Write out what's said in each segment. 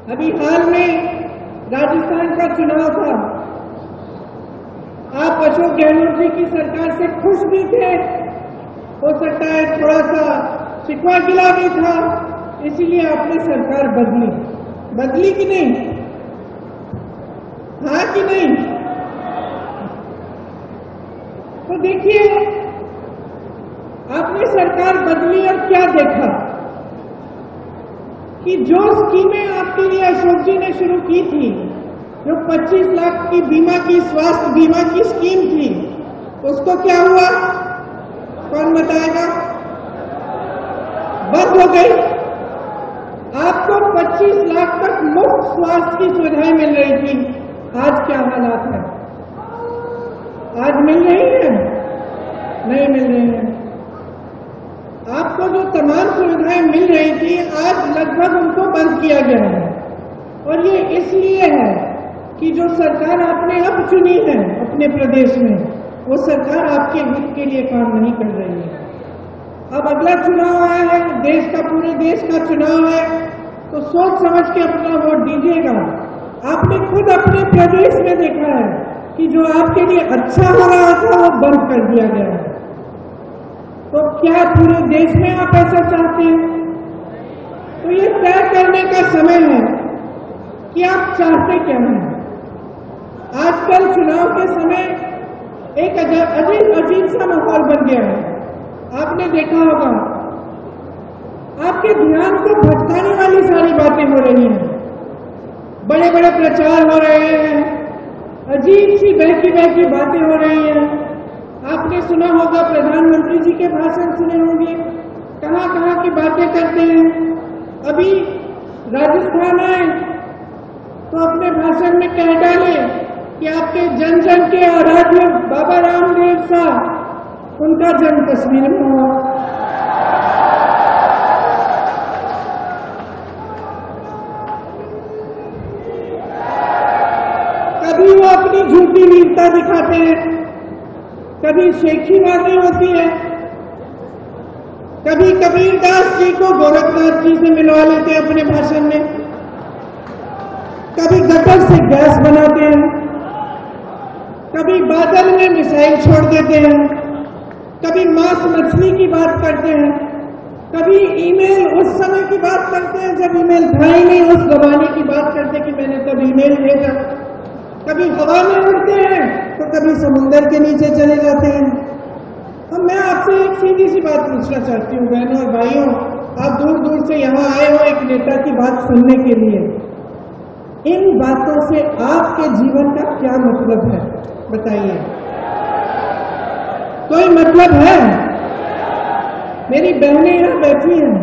अभी हाल में राजस्थान का चुनाव था। आप अशोक गहलोत जी की सरकार से खुश भी थे, हो सकता है थोड़ा सा शिकवा गिला भी था, इसीलिए आपने सरकार बदली कि नहीं? हाँ कि नहीं? तो देखिए, आपने सरकार बदली और क्या देखा कि जो स्कीमें आपके लिए अशोक जी ने शुरू की थी, जो 25 लाख की बीमा की स्वास्थ्य बीमा की स्कीम थी, उसको क्या हुआ? कौन बताएगा? बंद हो गई। आपको 25 लाख तक मुफ्त स्वास्थ्य की सुविधाएं मिल रही थी। आज क्या हालात है? आज मिल रही है? नहीं मिल रही है। आपको जो तमाम सुविधाएं मिल रही थी, आज लगभग उनको बंद किया गया है। और ये इसलिए है कि जो सरकार आपने अब चुनी है अपने प्रदेश में, वो सरकार आपके हित के लिए काम नहीं कर रही है। अब अगला चुनाव आया है, देश का, पूरे देश का चुनाव है, तो सोच समझ के अपना वोट दीजिएगा। आपने खुद अपने प्रदेश में देखा है कि जो आपके लिए अच्छा हो रहा था वो बंद कर दिया गया है। तो क्या पूरे देश में आप ऐसा चाहते हैं? तो ये तय करने का समय है कि आप चाहते क्या हैं। आजकल चुनाव के समय एक अजीब सा माहौल बन गया है। आपने देखा होगा, आपके ध्यान को भटकाने वाली सारी बातें हो रही हैं। बड़े बड़े प्रचार हो रहे हैं, अजीब सी बहकी बातें हो रही हैं। आपने सुना होगा, प्रधानमंत्री जी के भाषण सुने होंगे, कहां की बातें करते हैं। अभी राजस्थान आए तो अपने भाषण में कह डाले कि आपके जन जन के आराध्य बाबा रामदेव साहब, उनका जन्म कश्मीर में हुआ। कभी वो अपनी झूठी वीरता दिखाते हैं, कभी शेखी बातें होती है, कभी कबीरदास जी को गोरखनाथ जी से मिलवा लेते हैं अपने भाषण में, कभी गटर से गैस बनाते हैं, कभी बादल में मिसाइल छोड़ देते हैं, कभी मांस मछली की बात करते हैं, कभी ईमेल उस समय की बात करते हैं जब ईमेल था ही नहीं, उस जमाने की बात करते कि मैंने तब ईमेल भेजा। कभी हवा में उड़ते हैं तो कभी समुद्र के नीचे चले जाते हैं। अब मैं आपसे एक सीधी सी बात पूछना चाहती हूँ, बहनों और भाइयों, आप दूर दूर से यहाँ आए हो एक नेता की बात सुनने के लिए। इन बातों से आपके जीवन का क्या मतलब है, बताइए? कोई मतलब है? मेरी बहनें यहाँ बैठी हैं,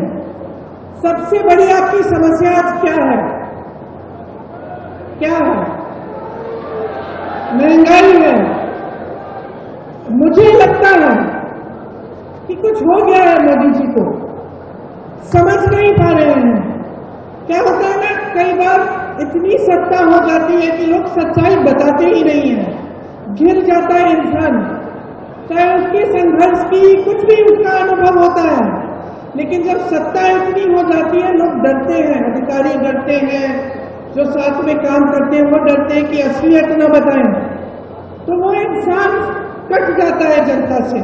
सबसे बड़ी आपकी समस्या आज क्या है? क्या है? महंगाई है। मुझे लगता है कि कुछ हो गया है मोदी जी को, समझ नहीं पा रहे हैं। क्या होता है ना, कई बार इतनी सत्ता हो जाती है कि लोग सच्चाई बताते ही नहीं है, घिर जाता है इंसान, चाहे उसके संघर्ष की कुछ भी उसका अनुभव होता है, लेकिन जब सत्ता इतनी हो जाती है लोग डरते हैं, अधिकारी डरते हैं, जो साथ में काम करते हैं वो डरते हैं कि असलियत न बताएं, तो वो इंसान कट जाता है जनता से।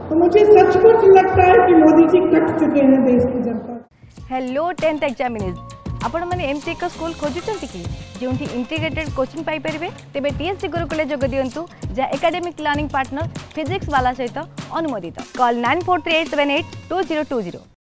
तो मुझे सचमुच लगता है कि मोदी जी कट चुके हैं देश की जनता। हेलो 10th एग्जामिनीज, आपण मैंने एमती एक स्कूल खोजुंट कि जो इंटीग्रेटेड कोचिंग पाई परिबे, तेबे टीएससी गुरुकुल जोग दियंतु, जहाँ एकेडमिक लर्निंग पार्टनर फिजिक्स वाला सहित अनुमोदित। कॉल 9438782020।